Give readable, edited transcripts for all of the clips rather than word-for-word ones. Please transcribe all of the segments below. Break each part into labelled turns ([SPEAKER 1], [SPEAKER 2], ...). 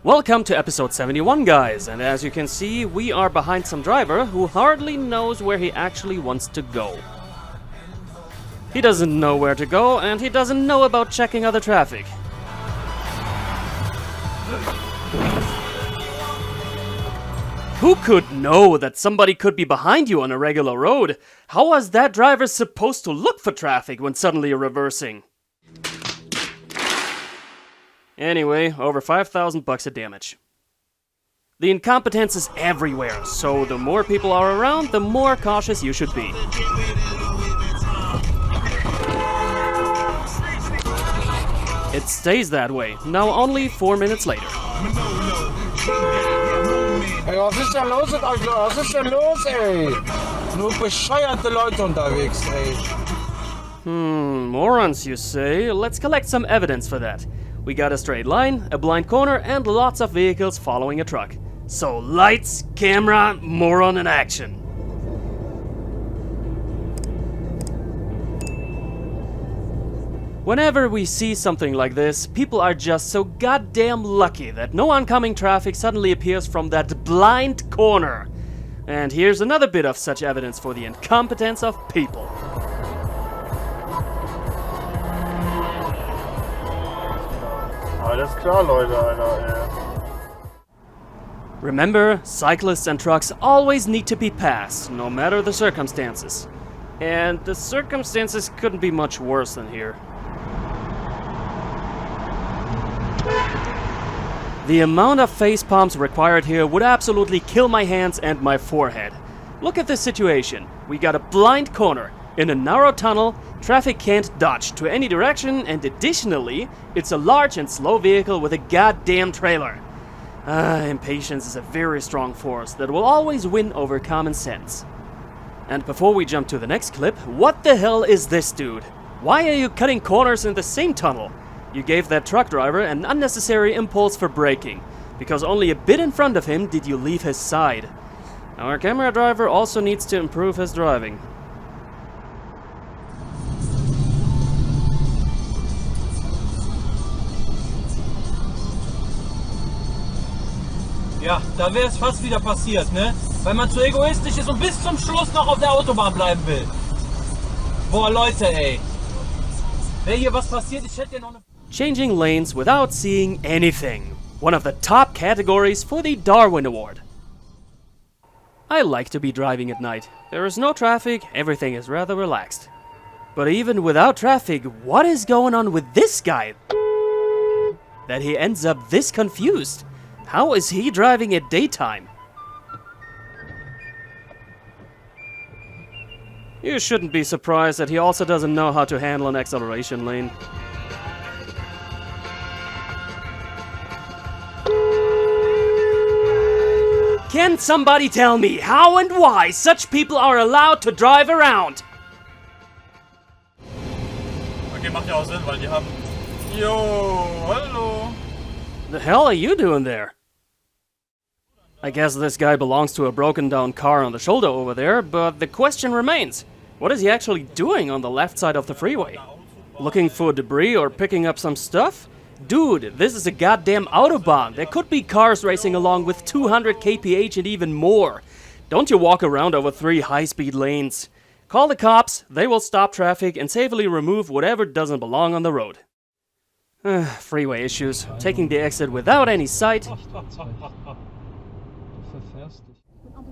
[SPEAKER 1] Welcome to episode 71, guys, and as you can see, we are behind some driver who hardly knows where he actually wants to go. He doesn't know where to go, and he doesn't know about checking other traffic. Who could know that somebody could be behind you on a regular road? How was that driver supposed to look for traffic when suddenly you're reversing? Anyway, over 5,000 bucks of damage. The incompetence is everywhere, so the more people are around, the more cautious you should be. It stays that way, now only 4 minutes later.
[SPEAKER 2] Ey, was ist denn los mit euch? Was ist denn los, ey? Nur bescheuerte Leute unterwegs, ey.
[SPEAKER 1] Morons, you say? Let's collect some evidence for that. We got a straight line, a blind corner, and lots of vehicles following a truck. So lights, camera, moron in action. Whenever we see something like this, people are just so goddamn lucky that no oncoming traffic suddenly appears from that blind corner. And here's another bit of such evidence for the incompetence of people.
[SPEAKER 2] Alles klar, Leute, Alter, ey.
[SPEAKER 1] Remember, cyclists and trucks always need to be passed, no matter the circumstances. And the circumstances couldn't be much worse than here. The amount of face palms required here would absolutely kill my hands and my forehead. Look at this situation. We got a blind corner. In a narrow tunnel, traffic can't dodge to any direction, and additionally, it's a large and slow vehicle with a goddamn trailer. Impatience is a very strong force that will always win over common sense. And before we jump to the next clip, what the hell is this dude? Why are you cutting corners in the same tunnel? You gave that truck driver an unnecessary impulse for braking, because only a bit in front of him did you leave his side. Our camera driver also needs to improve his driving.
[SPEAKER 3] Ja, da wäre es fast wieder passiert, ne? Weil man zu egoistisch ist und bis zum Schluss noch auf der Autobahn bleiben will. Boah, Leute, ey. Wäre hier was passiert, ich hätte ja noch eine...
[SPEAKER 1] Changing lanes without seeing anything. One of the top categories for the Darwin Award. I like to be driving at night. There is no traffic, everything is rather relaxed. But even without traffic, what is going on with this guy? That he ends up this confused? How is he driving at daytime? You shouldn't be surprised that he also doesn't know how to handle an acceleration lane. Can somebody tell me how and why such people are allowed to drive around?
[SPEAKER 3] Okay, macht ja auch Sinn, weil die haben... Yo, hallo.
[SPEAKER 1] The hell are you doing there? I guess this guy belongs to a broken down car on the shoulder over there, but the question remains. What is he actually doing on the left side of the freeway? Looking for debris or picking up some stuff? Dude, this is a goddamn autobahn. There could be cars racing along with 200 kph and even more. Don't you walk around over 3 high-speed lanes. Call the cops, they will stop traffic and safely remove whatever doesn't belong on the road. Freeway issues. Taking the exit without any sight.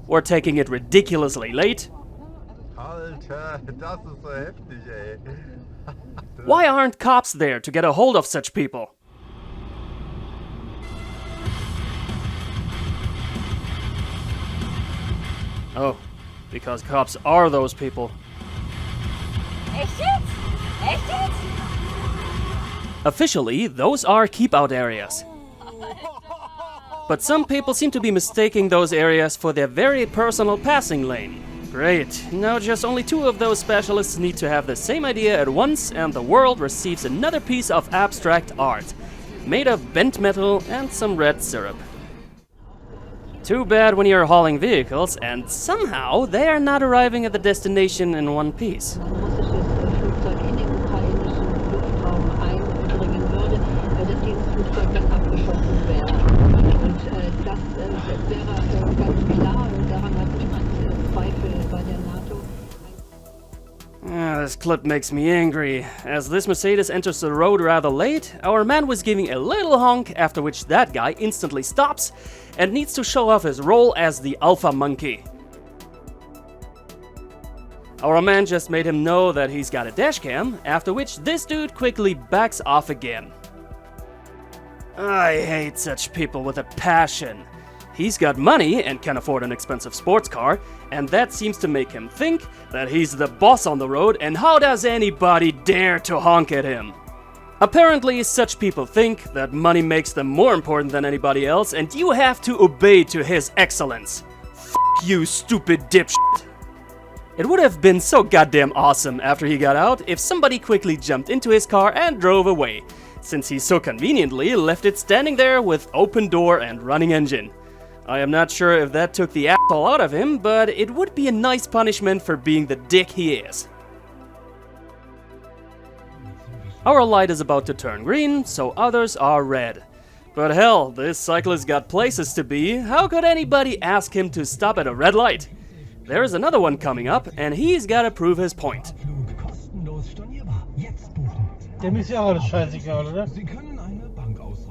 [SPEAKER 1] Or taking it ridiculously late.
[SPEAKER 4] Alter, das ist so heftig, ey.
[SPEAKER 1] Why aren't cops there to get a hold of such people? Oh, because cops are those people.
[SPEAKER 5] Echt jetzt? Echt jetzt?
[SPEAKER 1] Officially, those are keep-out areas. But some people seem to be mistaking those areas for their very personal passing lane. Great, now just only 2 of those specialists need to have the same idea at once and the world receives another piece of abstract art, made of bent metal and some red syrup. Too bad when you're hauling vehicles and somehow they are not arriving at the destination in one piece.
[SPEAKER 5] Flugzeug in den ukrainischen Luftraum eindringen würde, dass dieses Flugzeug dann abgeschossen wäre.
[SPEAKER 1] This clip makes me angry. As this Mercedes enters the road rather late, our man was giving a little honk, after which that guy instantly stops and needs to show off his role as the alpha monkey. Our man just made him know that he's got a dashcam, after which this dude quickly backs off again. I hate such people with a passion. He's got money and can afford an expensive sports car, and that seems to make him think that he's the boss on the road, and how does anybody dare to honk at him? Apparently, such people think that money makes them more important than anybody else, and you have to obey to his excellence. F you, stupid dipshit. It would have been so goddamn awesome after he got out if somebody quickly jumped into his car and drove away, since he so conveniently left it standing there with open door and running engine. I am not sure if that took the asshole out of him, but it would be a nice punishment for being the dick he is. Our light is about to turn green, so others are red. But hell, this cyclist got places to be. How could anybody ask him to stop at a red light? There is another one coming up, and he's gotta prove his point.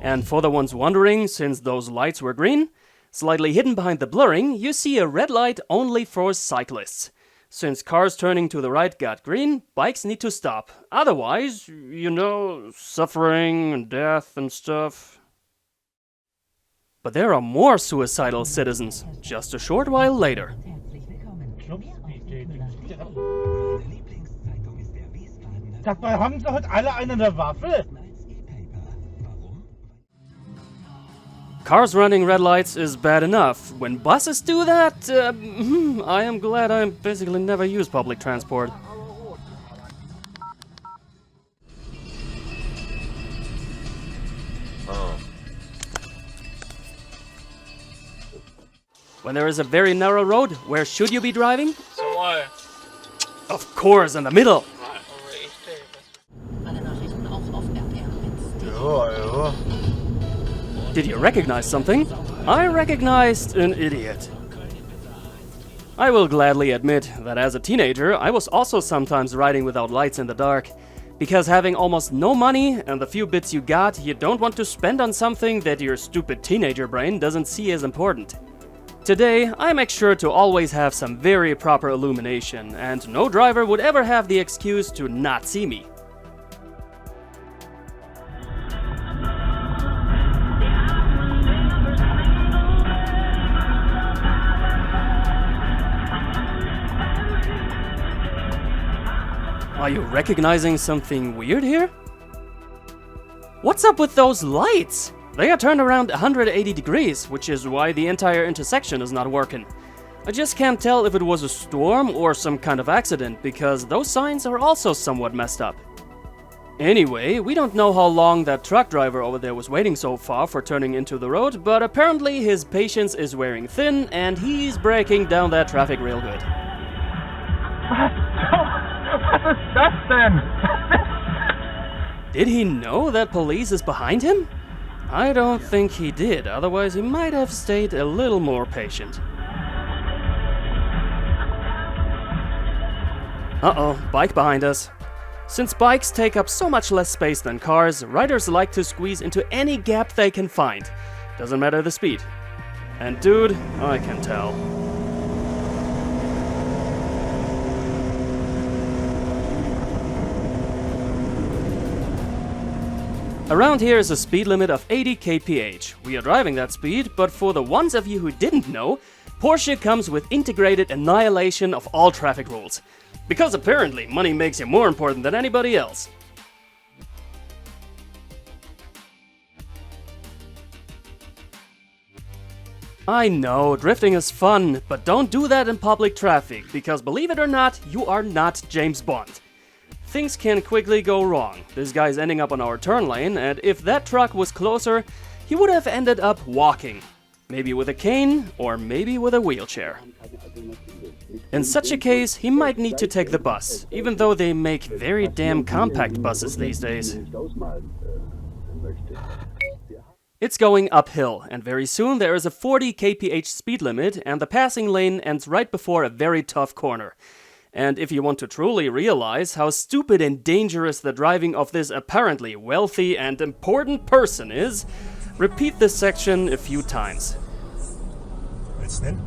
[SPEAKER 1] And for the ones wondering, since those lights were green, slightly hidden behind the blurring, you see a red light only for cyclists. Since cars turning to the right got green, bikes need to stop. Otherwise, you know, suffering and death and stuff. But there are more suicidal citizens, just a short while later.
[SPEAKER 2] Dabei haben sie heute alle eine Waffe.
[SPEAKER 1] Cars running red lights is bad enough. When buses do that, I am glad I basically never use public transport. When there is a very narrow road, where should you be driving?
[SPEAKER 3] Somewhere.
[SPEAKER 1] Of course, in the middle.
[SPEAKER 5] Alle Nachrichten auch auf RPR1.
[SPEAKER 4] Ja.
[SPEAKER 1] Did you recognize something? I recognized an idiot. I will gladly admit that as a teenager, I was also sometimes riding without lights in the dark. Because having almost no money and the few bits you got, you don't want to spend on something that your stupid teenager brain doesn't see as important. Today, I make sure to always have some very proper illumination, and no driver would ever have the excuse to not see me. Are you recognizing something weird here? What's up with those lights? They are turned around 180 degrees, which is why the entire intersection is not working. I just can't tell if it was a storm or some kind of accident, because those signs are also somewhat messed up. Anyway, we don't know how long that truck driver over there was waiting so far for turning into the road, but apparently his patience is wearing thin and he's breaking down that traffic real good.
[SPEAKER 2] Was ist das denn?
[SPEAKER 1] Did he know that police is behind him? I don't think he did, otherwise he might have stayed a little more patient. Uh-oh, bike behind us. Since bikes take up so much less space than cars, riders like to squeeze into any gap they can find. Doesn't matter the speed. And dude, I can tell. Around here is a speed limit of 80 kph. We are driving that speed, but for the ones of you who didn't know, Porsche comes with integrated annihilation of all traffic rules. Because apparently money makes you more important than anybody else. I know, drifting is fun, but don't do that in public traffic, because believe it or not, you are not James Bond. Things can quickly go wrong. This guy's ending up on our turn lane, and if that truck was closer, he would have ended up walking. Maybe with a cane, or maybe with a wheelchair. In such a case, he might need to take the bus, even though they make very damn compact buses these days. It's going uphill, and very soon there is a 40 kph speed limit, and the passing lane ends right before a very tough corner. And if you want to truly realize how stupid and dangerous the driving of this apparently wealthy and important person is, repeat this section a few times.
[SPEAKER 6] Willst du denn?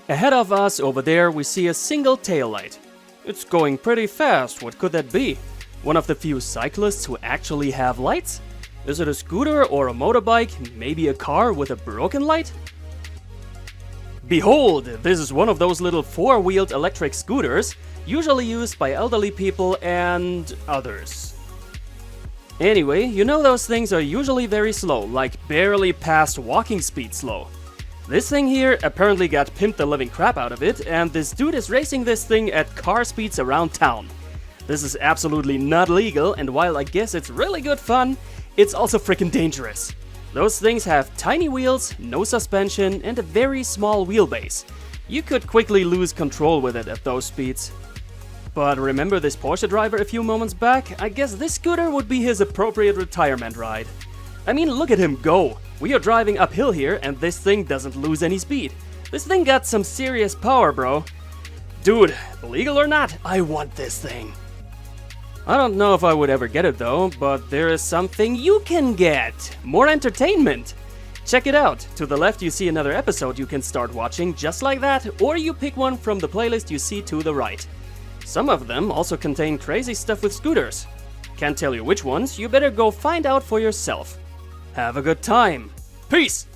[SPEAKER 1] Ahead of us over there we see a single taillight. It's going pretty fast, what could that be? One of the few cyclists who actually have lights? Is it a scooter or a motorbike, maybe a car with a broken light? Behold, this is one of those little four-wheeled electric scooters, usually used by elderly people and others. Anyway, you know those things are usually very slow, like barely past walking speed slow. This thing here apparently got pimped the living crap out of it, and this dude is racing this thing at car speeds around town. This is absolutely not legal, and while I guess it's really good fun, it's also freaking dangerous. Those things have tiny wheels, no suspension, and a very small wheelbase. You could quickly lose control with it at those speeds. But remember this Porsche driver a few moments back? I guess this scooter would be his appropriate retirement ride. I mean, look at him go! We are driving uphill here and this thing doesn't lose any speed. This thing got some serious power, bro. Dude, legal or not, I want this thing. I don't know if I would ever get it though, but there is something you can get. More entertainment. Check it out. To the left you see another episode you can start watching just like that, or you pick one from the playlist you see to the right. Some of them also contain crazy stuff with scooters. Can't tell you which ones, you better go find out for yourself. Have a good time. Peace!